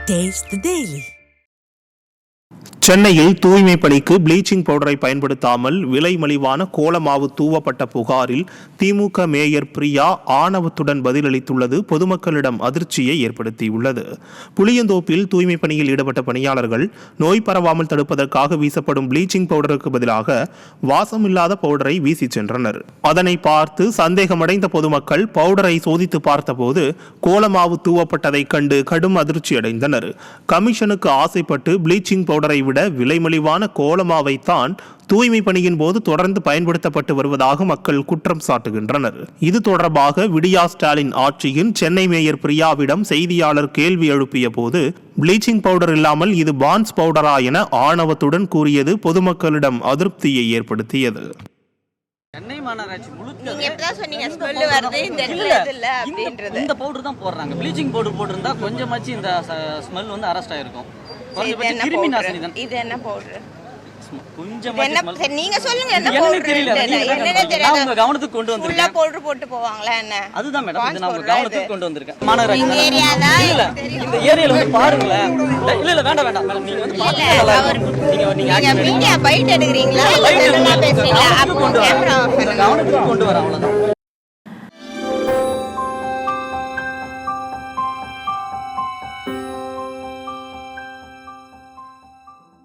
Taste the Daily. சென்னையில் தூய்மை பணிக்கு ப்ளீச்சிங் பவுடரை பயன்படுத்தாமல் விலை மலிவான கோலமாவு தூவப்பட்ட புகாரில் திமுக மேயர் பிரியா ஆணவத்துடன் பதிலளித்துள்ளது பொதுமக்களிடம் அதிர்ச்சியை ஏற்படுத்தியுள்ளது. புளியந்தோப்பில் தூய்மை பணியில் ஈடுபட்ட பணியாளர்கள் நோய் பரவாமல் தடுப்பதற்காக வீசப்படும் ப்ளீச்சிங் பவுடருக்கு பதிலாக வாசமில்லாத பவுடரை வீசி சென்றனர். அதனை பார்த்து சந்தேகமடைந்த பொதுமக்கள் பவுடரை சோதித்து பார்த்தபோது கோலமாவு தூவப்பட்டதை கண்டு கடும் அதிர்ச்சியடைந்தனர். கமிஷனுக்கு ஆசைப்பட்டு ப்ளீச்சிங் பவுடரை விட விலைமலிவான கோலமாவைத்தான் தூய்மை பணியின் போது தொடர்ந்து பயன்படுத்தப்பட்டு வருவதாக மக்கள் குற்றம் சாட்டுகின்றனர். இது தொடர்பாக விடியா ஸ்டாலின் ஆட்சியின் சென்னை மேயர் பிரியாவிடம் செய்தியாளர் கேள்வி எழுப்பிய போது ப்ளீச்சிங் பவுடர் இல்லாமல் இது பான்ஸ் பவுடரா என ஆணவத்துடன் கூறியது பொதுமக்களிடம் அதிருப்தியை ஏற்படுத்தியது. சென்னை மாநகராட்சி நீங்க எப்பதான் சொன்னீங்க ஸ்மெல் வருது இந்த இடத்துல இல்ல அப்படின்றது. இந்த பவுடர் தான் போடுறாங்க. ப்ளீச்சிங் பவுடர் போட்டிருந்தா கொஞ்சமாச்சு இந்த ஸ்மெல் வந்து அரெஸ்ட் ஆயிருக்கும். கிருமி நாசினி தான். இது என்ன பவுடர்? கொஞ்சமாச்சு நீங்க சொல்லுங்க என்ன பவுடர் தெரியல. என்னன்னே தெரியாது. உங்க கவனத்துக்கு கொண்டு வந்திருக்கேன். ஃபுல்லா பவுடர் போட்டு போவாங்களா என்ன? அதுதான் மேடம் இது நம்ம கவனத்துக்கு கொண்டு வந்திருக்கேன். மாநகராட்சி இந்த ஏரியா தான் இல்ல இந்த ஏரியால வந்து பாருங்க. இல்ல வேண்டாம் மேடம் நீங்க வந்து பாருங்க. நீங்க மீடியா பைட் எடுக்கறீங்களா இல்ல என்ன பேசுறீங்களா? அப்போ கேமரா கவனத்துக்கு கொண்டு வர அவ்வளவுதான்.